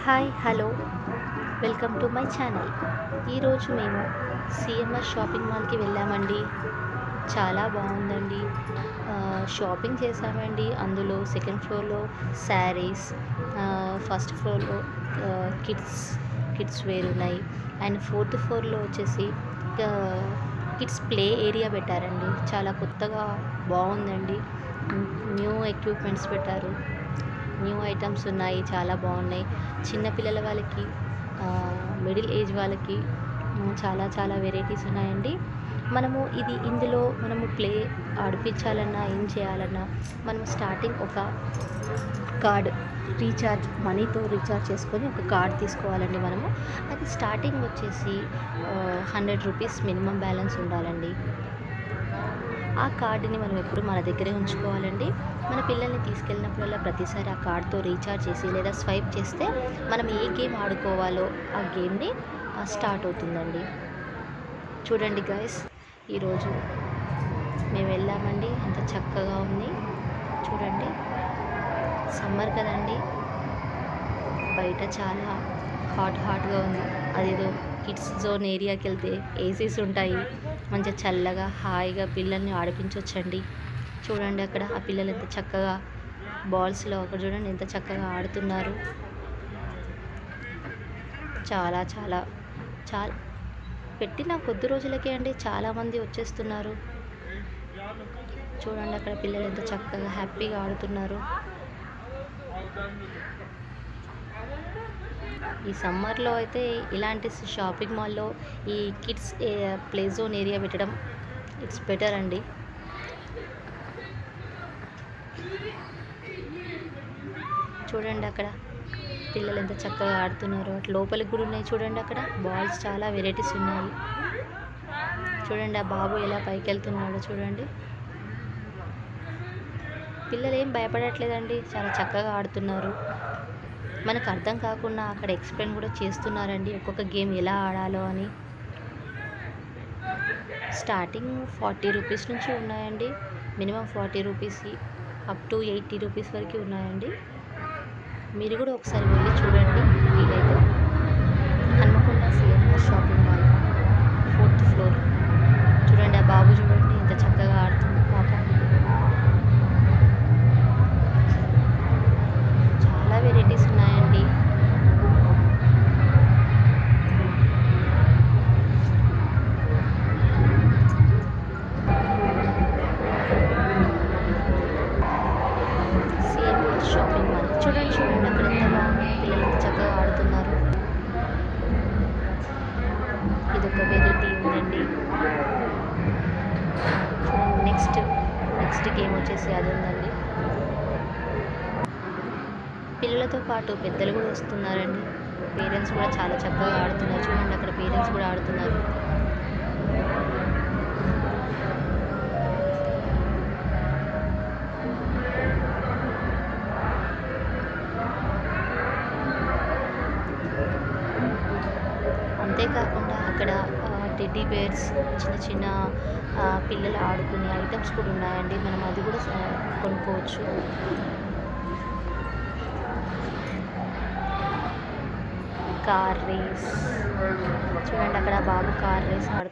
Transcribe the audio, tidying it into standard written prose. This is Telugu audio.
Hi hello welcome to my channel. ఈరోజు మేము సిఎంఆర్ షాపింగ్ మాల్కి వెళ్ళామండి. చాలా బాగుందండి. షాపింగ్ చేసామండి. అందులో సెకండ్ ఫ్లోర్లో శారీస్, ఫస్ట్ ఫ్లోర్లో కిడ్స్ వేర్ ఉన్నాయి. అండ్ ఫోర్త్ ఫ్లోర్లో వచ్చేసి కిడ్స్ ప్లే ఏరియా పెట్టారండి. చాలా కొత్తగా బాగుందండి. న్యూ ఎక్విప్మెంట్స్ పెట్టారు. న్యూ ఐటమ్స్ ఉన్నాయి, చాలా బాగున్నాయి. చిన్నపిల్లల వాళ్ళకి, మిడిల్ ఏజ్ వాళ్ళకి చాలా చాలా వెరైటీస్ ఉన్నాయండి. ఇందులో మనము ప్లే ఆడిపించాలన్నా ఏం చేయాలన్నా మనము స్టార్టింగ్ ఒక కార్డ్ మనీతో రీఛార్జ్ చేసుకొని ఒక కార్డ్ తీసుకోవాలండి. అది స్టార్టింగ్ వచ్చేసి 100 రూపీస్ మినిమం బ్యాలెన్స్ ఉండాలండి. ఆ కార్డుని మనం ఎప్పుడు మన దగ్గరే ఉంచుకోవాలండి. మన పిల్లల్ని తీసుకెళ్ళినప్పుడల్లా ప్రతిసారి ఆ కార్డ్తో రీఛార్జ్ చేసి లేదా స్వైప్ చేస్తే మనం ఏ గేమ్ ఆడుకోవాలో ఆ గేమ్ని స్టార్ట్ అవుతుందండి. చూడండి గైస్, ఈరోజు మేము వెళ్ళామండి. అంత చక్కగా ఉంది. చూడండి, సమ్మర్ కదండి, బయట చాలా హాట్గా ఉంది. అదేదో కిడ్స్ జోన్ ఏరియాకి వెళ్తే ఏసీస్ ఉంటాయి, మంచిగా చల్లగా హాయిగా పిల్లల్ని ఆడిపించవచ్చండి. చూడండి, అక్కడ ఆ పిల్లలు ఎంత చక్కగా బాల్స్లో అక్కడ చూడండి ఎంత చక్కగా ఆడుతున్నారు. చాలా చాలా చాలా పెట్టిన కొద్ది రోజులకే అండి చాలామంది వచ్చేస్తున్నారు. చూడండి, అక్కడ పిల్లలు ఎంత చక్కగా హ్యాపీగా ఆడుతున్నారు. ఈ సమ్మర్లో అయితే ఇలాంటి షాపింగ్ మాల్లో ఈ కిడ్స్ ప్లే జోన్ ఏరియా పెట్టడం ఇట్స్ బెటర్ అండి. చూడండి, అక్కడ పిల్లలు ఎంత చక్కగా ఆడుతున్నారు. అటు లోపలికి కూడా ఉన్నాయి. చూడండి, అక్కడ బాల్స్ చాలా వెరైటీస్ ఉన్నాయి. చూడండి, ఆ బాబు ఎలా పైకి వెళ్తున్నాడో చూడండి. పిల్లలు ఏం భయపడట్లేదండి, చాలా చక్కగా ఆడుతున్నారు. మనకు అర్థం కాకుండా అక్కడ ఎక్స్ప్లెయిన్ కూడా చేస్తున్నారండి ఒక్కొక్క గేమ్ ఎలా ఆడాలో అని. స్టార్టింగ్ 40 రూపీస్ నుంచి ఉన్నాయండి. Minimum 40 rupees up to 80 rupees వరకు ఉన్నాయండి. మీరు కూడా ఒకసారి వెళ్ళి చూడండి వీలైతే. Hanamkonda CMR shopping mall 4th floor. చూడండి, ఆ బాబు చూడండి ఎంత చక్కగా ఆడుతుంది పాప. చాలా వెరైటీస్ ఉన్నాయండి. సిఎంఆర్ షాపింగ్ మాల్ చూడండి అక్కడ ఎంత బాగుంది. పిల్లలు ఎంత చక్కగా ఆడుతున్నారు. ఇదొక వెరైటీ ఉందండి. నెక్స్ట్ గేమ్ వచ్చేసి అది ఉందండి. పిల్లలతో పాటు పెద్దలు కూడా వస్తున్నారండి. పేరెంట్స్ కూడా చాలా చక్కగా ఆడుతున్నారు. చూడండి, అక్కడ పేరెంట్స్ కూడా ఆడుతున్నారు. అంతేకాకుండా అక్కడ టెడ్డీ బేర్స్, చిన్న పిల్లలు ఆడుకునే ఐటమ్స్ కూడా ఉన్నాయండి. మనం అది కూడా కొనుక్కోవచ్చు. కార్ రేస్ చూడండి, అక్కడ బాబు కార్ రేస్ ఆడుతున్నారు.